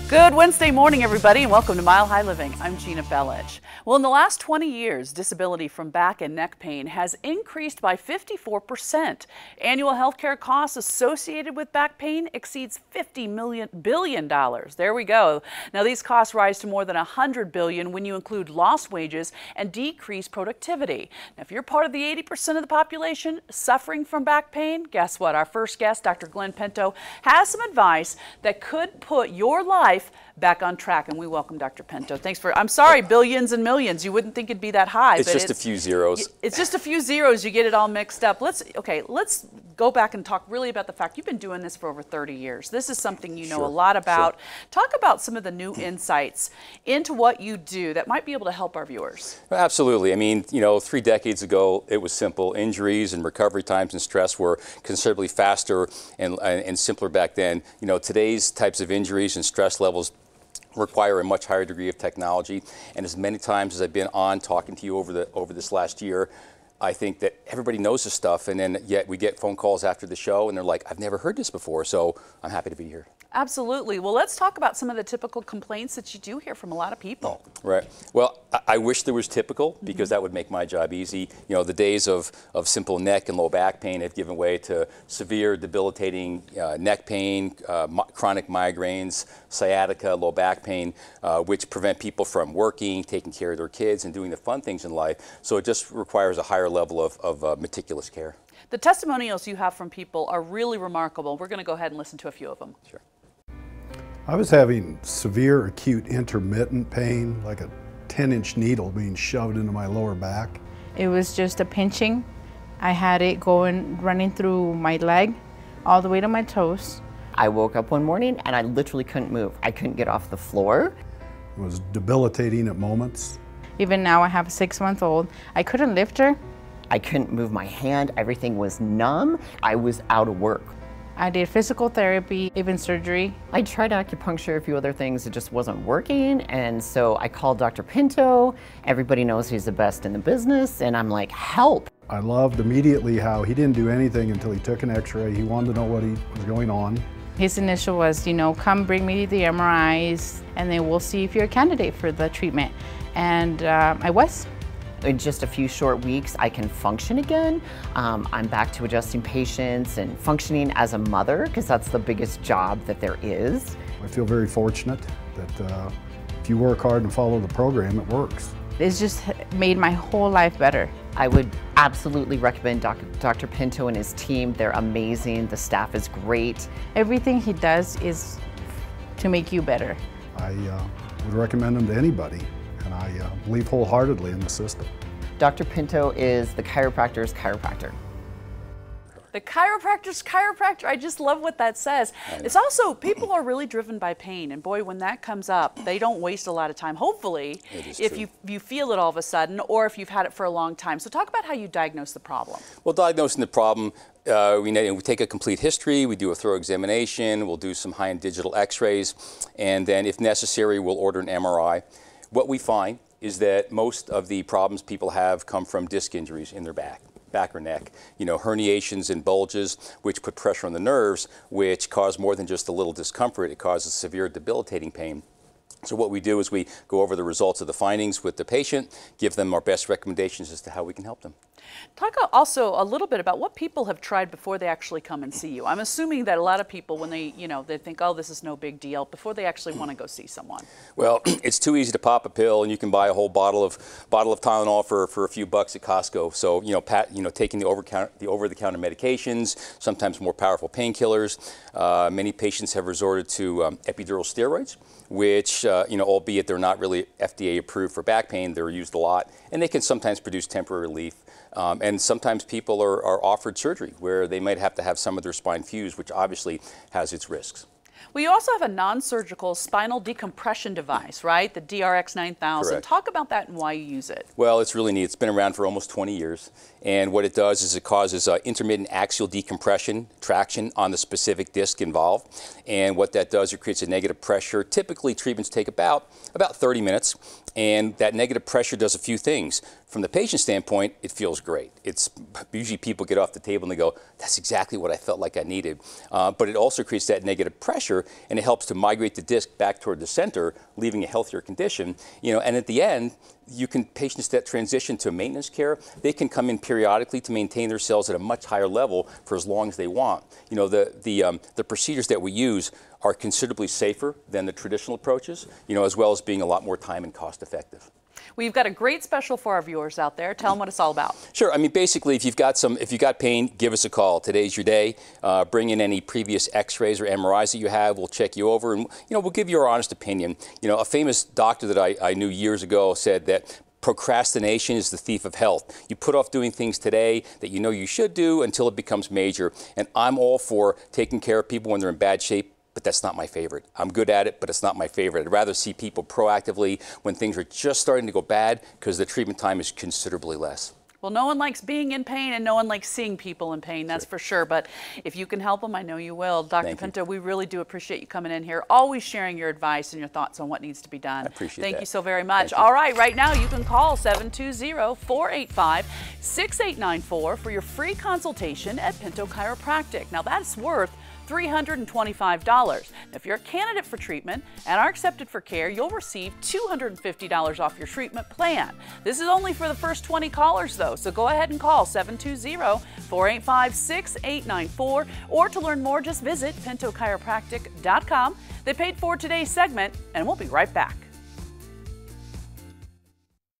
Good Wednesday morning, everybody, and welcome to Mile High Living. I'm Gina Bellich. Well, in the last 20 years, disability from back and neck pain has increased by 54%. Annual healthcare costs associated with back pain exceeds $50 billion. There we go. Now, these costs rise to more than $100 billion when you include lost wages and decreased productivity. Now, if you're part of the 80% of the population suffering from back pain, guess what? Our first guest, Dr. Pinto, has some advice that could put your life back on track, and we welcome Dr. Pinto. Thanks for, I'm sorry, billions and millions. You wouldn't think it'd be that high. It's just a few zeros. It's just a few zeros. You get it all mixed up. Let's go back and talk really about the fact you've been doing this for over 30 years. This is something you know a lot about. Sure. Talk about some of the new insights into what you do that might be able to help our viewers. Absolutely. I mean, 3 decades ago, it was simple. Injuries and recovery times and stress were considerably faster and simpler back then. Today's types of injuries and stress levels require a much higher degree of technology, and as many times as I've been on talking to you over this last year, I think that everybody knows this stuff, and then yet we get phone calls after the show and they're like, I've never heard this before, so I'm happy to be here. Absolutely. Well, let's talk about some of the typical complaints that you do hear from a lot of people. Right. Well, I wish there was typical, because that would make my job easy. The days of simple neck and low back pain have given way to severe, debilitating neck pain, chronic migraines, sciatica, low back pain, which prevent people from working, taking care of their kids, and doing the fun things in life. So it just requires a higher level of meticulous care. The testimonials you have from people are really remarkable. We're going to go ahead and listen to a few of them. Sure. I was having severe acute intermittent pain, like a 10-inch needle being shoved into my lower back. It was just a pinching. I had it running through my leg all the way to my toes. I woke up one morning and I literally couldn't move. I couldn't get off the floor. It was debilitating at moments. Even now I have a 6-month-old. I couldn't lift her. I couldn't move my hand. Everything was numb. I was out of work. I did physical therapy, even surgery. I tried acupuncture, a few other things, it just wasn't working, and so I called Dr. Pinto. Everybody knows he's the best in the business, and I'm like, help. I loved immediately how he didn't do anything until he took an x-ray. He wanted to know what was going on. His initial was, come bring me the MRIs, and then we'll see if you're a candidate for the treatment. And I was. In just a few short weeks, I can function again. I'm back to adjusting patients and functioning as a mother, because that's the biggest job that there is. I feel very fortunate that if you work hard and follow the program, it works. It's just made my whole life better. I would absolutely recommend Dr. Pinto and his team. They're amazing. The staff is great. Everything he does is to make you better. I would recommend him to anybody. And I believe wholeheartedly in the system. Dr. Pinto is the chiropractor's chiropractor. The chiropractor's chiropractor. I just love what that says. It's also, people are really driven by pain, and boy, when that comes up, they don't waste a lot of time, hopefully, if you feel it all of a sudden, or if you've had it for a long time. So talk about how you diagnose the problem. Well, diagnosing the problem, we take a complete history, we do a thorough examination, we'll do some high-end digital x-rays, and then if necessary, we'll order an MRI. What we find is that most of the problems people have come from disc injuries in their back or neck. Herniations and bulges, which put pressure on the nerves, which cause more than just a little discomfort. It causes severe debilitating pain. So what we do is we go over the results of the findings with the patient, give them our best recommendations as to how we can help them. Talk also a little bit about what people have tried before they actually come and see you. I'm assuming that a lot of people, when they think, oh, this is no big deal, before they actually want to go see someone. Well, it's too easy to pop a pill, and you can buy a whole bottle of Tylenol for a few bucks at Costco. So taking the over-the-counter medications, sometimes more powerful painkillers. Many patients have resorted to epidural steroids, which albeit they're not really FDA approved for back pain, they're used a lot, and they can sometimes produce temporary relief. And sometimes people are offered surgery where they might have to have some of their spine fused, which obviously has its risks. Well, you also have a non-surgical spinal decompression device, right? The DRX 9000. Correct. Talk about that and why you use it. Well, it's really neat. It's been around for almost 20 years. And what it does is it causes intermittent axial decompression, traction on the specific disc involved. And what that does, it creates a negative pressure. Typically, treatments take about 30 minutes. And that negative pressure does a few things. From the patient standpoint, it feels great. It's usually people get off the table and they go, that's exactly what I felt like I needed. But it also creates that negative pressure, and it helps to migrate the disc back toward the center, leaving a healthier condition. And at the end, patients that transition to maintenance care, they can come in periodically to maintain their cells at a much higher level for as long as they want. The procedures that we use are considerably safer than the traditional approaches, as well as being a lot more time and cost effective. Well, you've got a great special for our viewers out there. Tell them what it's all about. Sure. Basically, if you've got pain, give us a call. Today's your day. Bring in any previous X-rays or MRIs that you have. We'll check you over, and we'll give you our honest opinion. A famous doctor that I knew years ago said that procrastination is the thief of health. You put off doing things today that you know you should do until it becomes major. And I'm all for taking care of people when they're in bad shape, but that's not my favorite. I'm good at it, but it's not my favorite. I'd rather see people proactively when things are just starting to go bad, because the treatment time is considerably less. Well, no one likes being in pain, and no one likes seeing people in pain, that's for sure. But if you can help them, I know you will. Dr. Pinto, we really do appreciate you coming in here, always sharing your advice and your thoughts on what needs to be done. I appreciate that. Thank you so very much. All right, right now you can call 720-485-6894 for your free consultation at Pinto Chiropractic. Now, that's worth $325. If you're a candidate for treatment and are accepted for care, you'll receive $250 off your treatment plan. This is only for the first 20 callers, though, so go ahead and call 720-485-6894, or to learn more, just visit pintochiropractic.com. They paid for today's segment, and we'll be right back.